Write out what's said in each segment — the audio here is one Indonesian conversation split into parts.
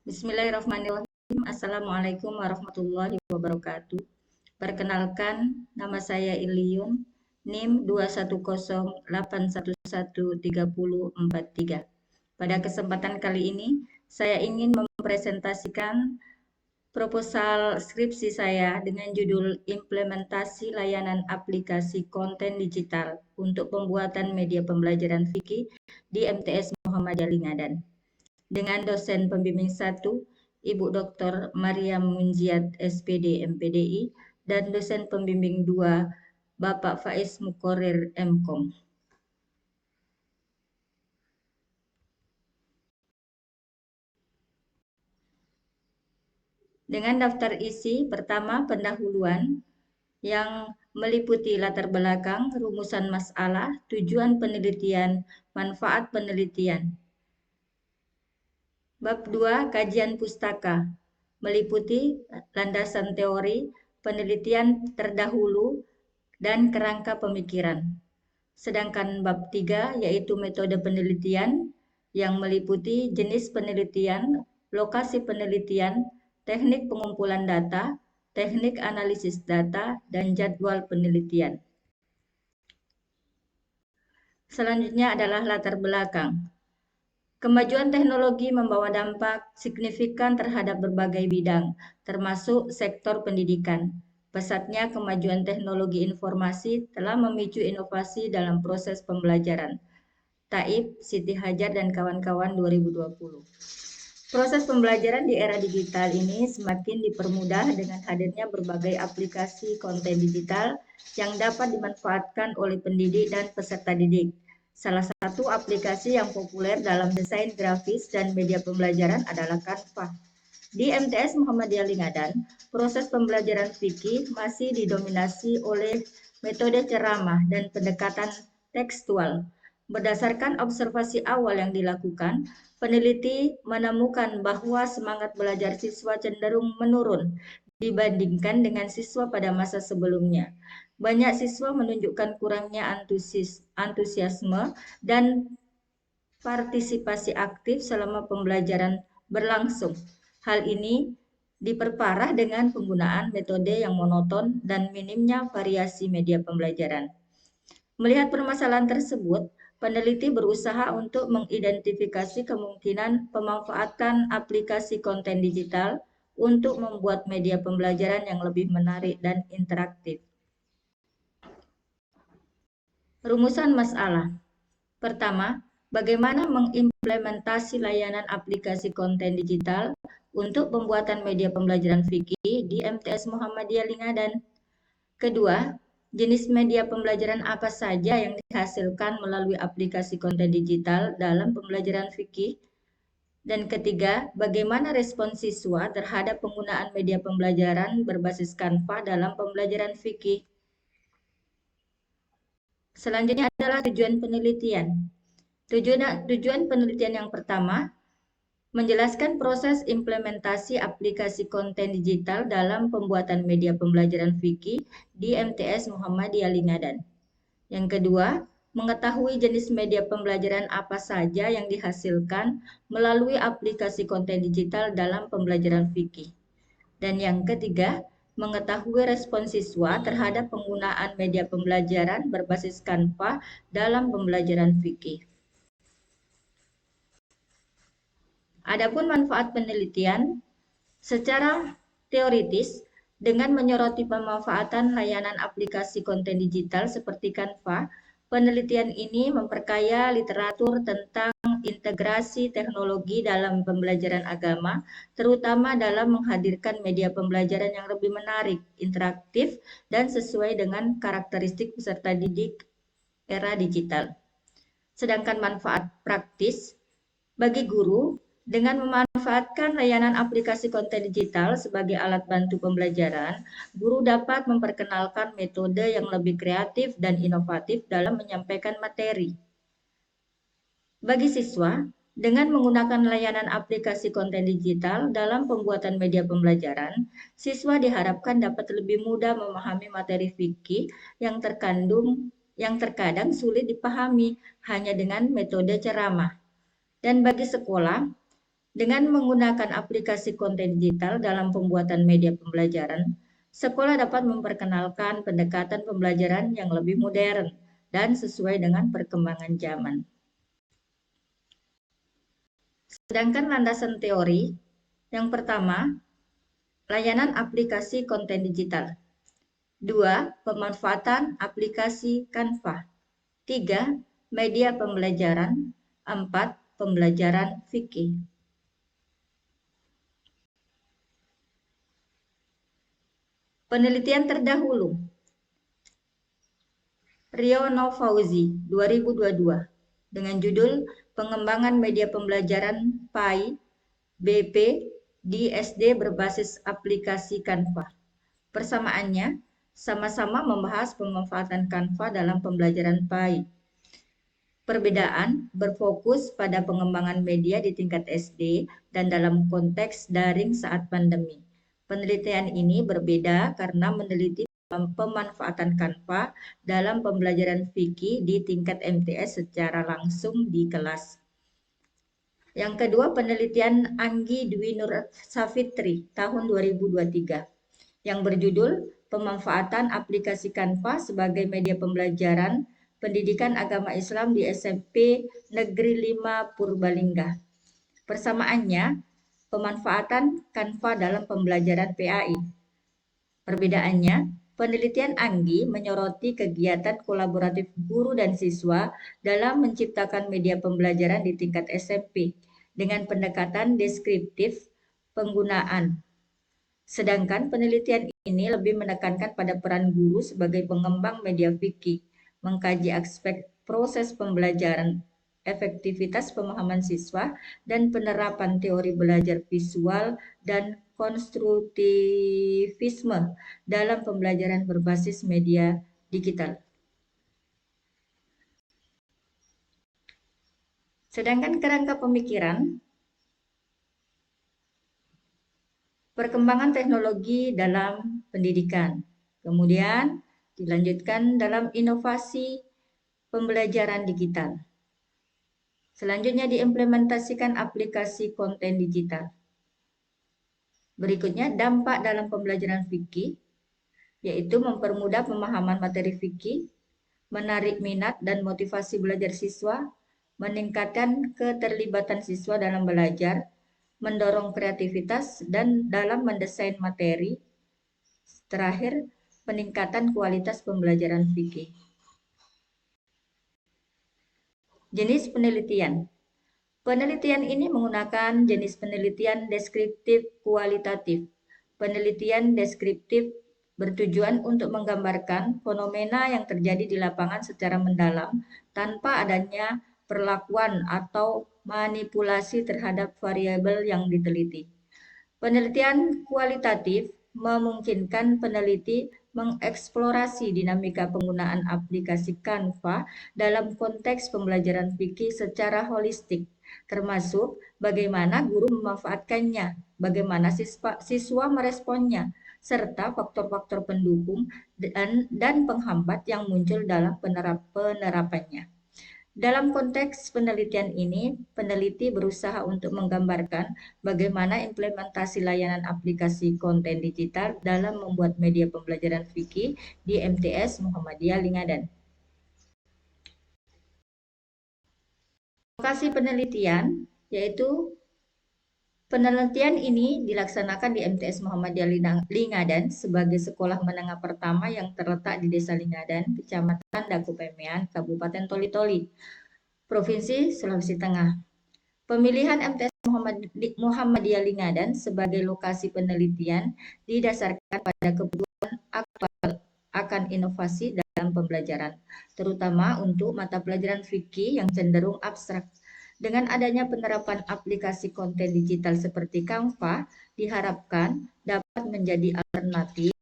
Bismillahirrahmanirrahim. Assalamualaikum warahmatullahi wabarakatuh. Perkenalkan, nama saya Ilyun, NIM 21081113043. Pada kesempatan kali ini, saya ingin mempresentasikan proposal skripsi saya dengan judul Implementasi Layanan Aplikasi Konten Digital untuk Pembuatan Media Pembelajaran Fikih di MTS Muhammadiyah Lingadan. Dengan dosen pembimbing 1, Ibu Dr. Mariam Munjiat, SPD, MPDI, dan dosen pembimbing 2, Bapak Faiz Mukorir, MKOM. Dengan daftar isi, pertama pendahuluan yang meliputi latar belakang, rumusan masalah, tujuan penelitian, manfaat penelitian. Bab 2, kajian pustaka, meliputi landasan teori, penelitian terdahulu, dan kerangka pemikiran. Sedangkan bab 3, yaitu metode penelitian, yang meliputi jenis penelitian, lokasi penelitian, teknik pengumpulan data, teknik analisis data, dan jadwal penelitian. Selanjutnya adalah latar belakang. Kemajuan teknologi membawa dampak signifikan terhadap berbagai bidang, termasuk sektor pendidikan. Pesatnya kemajuan teknologi informasi telah memicu inovasi dalam proses pembelajaran. Taib, Siti Hajar, dan kawan-kawan 2020. Proses pembelajaran di era digital ini semakin dipermudah dengan hadirnya berbagai aplikasi konten digital yang dapat dimanfaatkan oleh pendidik dan peserta didik. Salah satu aplikasi yang populer dalam desain grafis dan media pembelajaran adalah Canva. Di MTS Muhammadiyah Lingadan, proses pembelajaran fikih masih didominasi oleh metode ceramah dan pendekatan tekstual. Berdasarkan observasi awal yang dilakukan, peneliti menemukan bahwa semangat belajar siswa cenderung menurun dibandingkan dengan siswa pada masa sebelumnya. Banyak siswa menunjukkan kurangnya antusiasme dan partisipasi aktif selama pembelajaran berlangsung. Hal ini diperparah dengan penggunaan metode yang monoton dan minimnya variasi media pembelajaran. Melihat permasalahan tersebut, peneliti berusaha untuk mengidentifikasi kemungkinan pemanfaatan aplikasi konten digital untuk membuat media pembelajaran yang lebih menarik dan interaktif. Rumusan masalah. Pertama, bagaimana mengimplementasi layanan aplikasi konten digital untuk pembuatan media pembelajaran fikih di MTS Muhammadiyah Lingadan. Kedua, jenis media pembelajaran apa saja yang dihasilkan melalui aplikasi konten digital dalam pembelajaran fikih? Dan ketiga, bagaimana respon siswa terhadap penggunaan media pembelajaran berbasis Canva dalam pembelajaran fikih? Selanjutnya adalah tujuan penelitian. Tujuan penelitian yang pertama, menjelaskan proses implementasi aplikasi konten digital dalam pembuatan media pembelajaran fikih di MTS Muhammadiyah Lingadan. Yang kedua, mengetahui jenis media pembelajaran apa saja yang dihasilkan melalui aplikasi konten digital dalam pembelajaran fikih. Dan yang ketiga, mengetahui respon siswa terhadap penggunaan media pembelajaran berbasis Canva dalam pembelajaran fikih. Adapun manfaat penelitian, secara teoritis, dengan menyoroti pemanfaatan layanan aplikasi konten digital seperti Canva, penelitian ini memperkaya literatur tentang integrasi teknologi dalam pembelajaran agama, terutama dalam menghadirkan media pembelajaran yang lebih menarik, interaktif, dan sesuai dengan karakteristik peserta didik era digital. Sedangkan manfaat praktis, bagi guru, dengan memanfaatkan layanan aplikasi konten digital sebagai alat bantu pembelajaran, guru dapat memperkenalkan metode yang lebih kreatif dan inovatif dalam menyampaikan materi. Bagi siswa, dengan menggunakan layanan aplikasi konten digital dalam pembuatan media pembelajaran, siswa diharapkan dapat lebih mudah memahami materi fikih yang terkadang sulit dipahami hanya dengan metode ceramah. Dan bagi sekolah, Dengan menggunakan aplikasi konten digital dalam pembuatan media pembelajaran, sekolah dapat memperkenalkan pendekatan pembelajaran yang lebih modern dan sesuai dengan perkembangan zaman. Sedangkan landasan teori, yang pertama, layanan aplikasi konten digital. 2. Pemanfaatan aplikasi Canva. 3. Media pembelajaran. 4. Pembelajaran fikih. Penelitian terdahulu. Riono Fauzi, 2022, dengan judul Pengembangan Media Pembelajaran PAI BP di SD berbasis aplikasi Canva. Persamaannya, sama-sama membahas pemanfaatan Canva dalam pembelajaran PAI. Perbedaan berfokus pada pengembangan media di tingkat SD dan dalam konteks daring saat pandemi. Penelitian ini berbeda karena meneliti pemanfaatan Canva dalam pembelajaran fikih di tingkat MTS secara langsung di kelas. Yang kedua, penelitian Anggi Dwi Nur Safitri tahun 2023 yang berjudul Pemanfaatan Aplikasi Canva sebagai Media Pembelajaran Pendidikan Agama Islam di SMP Negeri 5 Purbalingga. Persamaannya, pemanfaatan Canva dalam pembelajaran PAI. Perbedaannya, penelitian Anggi menyoroti kegiatan kolaboratif guru dan siswa dalam menciptakan media pembelajaran di tingkat SMP dengan pendekatan deskriptif penggunaan. Sedangkan penelitian ini lebih menekankan pada peran guru sebagai pengembang media fikih, mengkaji aspek proses pembelajaran, efektivitas pemahaman siswa, dan penerapan teori belajar visual dan konstruktivisme dalam pembelajaran berbasis media digital. Sedangkan kerangka pemikiran, perkembangan teknologi dalam pendidikan. Kemudian dilanjutkan dalam inovasi pembelajaran digital. Selanjutnya diimplementasikan aplikasi konten digital. Berikutnya dampak dalam pembelajaran fikih, yaitu mempermudah pemahaman materi fikih, menarik minat dan motivasi belajar siswa, meningkatkan keterlibatan siswa dalam belajar, mendorong kreativitas dan dalam mendesain materi. Terakhir, peningkatan kualitas pembelajaran fikih. Jenis penelitian. Penelitian ini menggunakan jenis penelitian deskriptif kualitatif. Penelitian deskriptif bertujuan untuk menggambarkan fenomena yang terjadi di lapangan secara mendalam tanpa adanya perlakuan atau manipulasi terhadap variabel yang diteliti. Penelitian kualitatif memungkinkan peneliti mengeksplorasi dinamika penggunaan aplikasi Canva dalam konteks pembelajaran fikih secara holistik, termasuk bagaimana guru memanfaatkannya, bagaimana siswa meresponnya, serta faktor-faktor pendukung dan penghambat yang muncul dalam penerapannya. Dalam konteks penelitian ini, peneliti berusaha untuk menggambarkan bagaimana implementasi layanan aplikasi konten digital dalam membuat media pembelajaran fikih di MTS Muhammadiyah Lingadan. Lokasi penelitian yaitu penelitian ini dilaksanakan di MTS Muhammadiyah Lingadan sebagai sekolah menengah pertama yang terletak di Desa Lingadan, Kecamatan Dakupemean, Kabupaten Toli-Toli, Provinsi Sulawesi Tengah. Pemilihan MTS Muhammadiyah Lingadan sebagai lokasi penelitian didasarkan pada kebutuhan aktual akan inovasi dalam pembelajaran, terutama untuk mata pelajaran fikih yang cenderung abstrak. Dengan adanya penerapan aplikasi konten digital seperti Canva, diharapkan dapat menjadi alternatif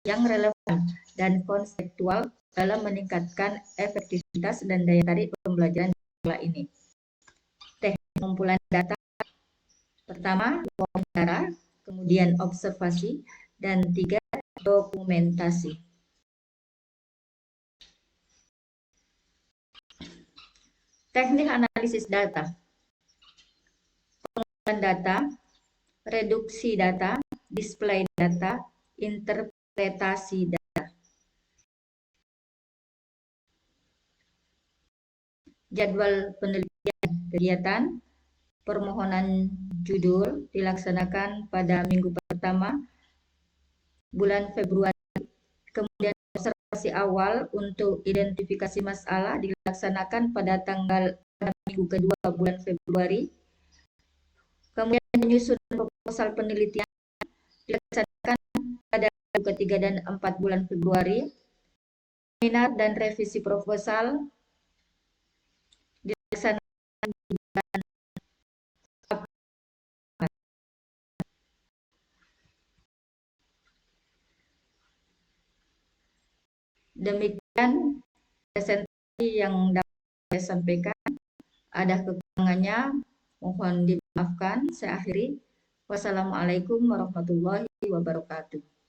yang relevan dan konseptual dalam meningkatkan efektivitas dan daya tarik pembelajaran ini. Teknik pengumpulan data, pertama wawancara, kemudian observasi, dan 3 dokumentasi. Teknik analisis data. data, reduksi data, display data, interpretasi data. Jadwal penelitian kegiatan permohonan judul dilaksanakan pada minggu pertama bulan Februari. Kemudian observasi awal untuk identifikasi masalah dilaksanakan pada minggu kedua bulan Februari. Kemudian penyusunan proposal penelitian dilaksanakan pada minggu ketiga dan 4 bulan Februari. Seminar dan revisi proposal dilaksanakan di bulan Demikian presentasi yang dapat saya sampaikan. Ada kekurangannya, mohon dimaafkan. Saya akhiri. Wassalamualaikum warahmatullahi wabarakatuh.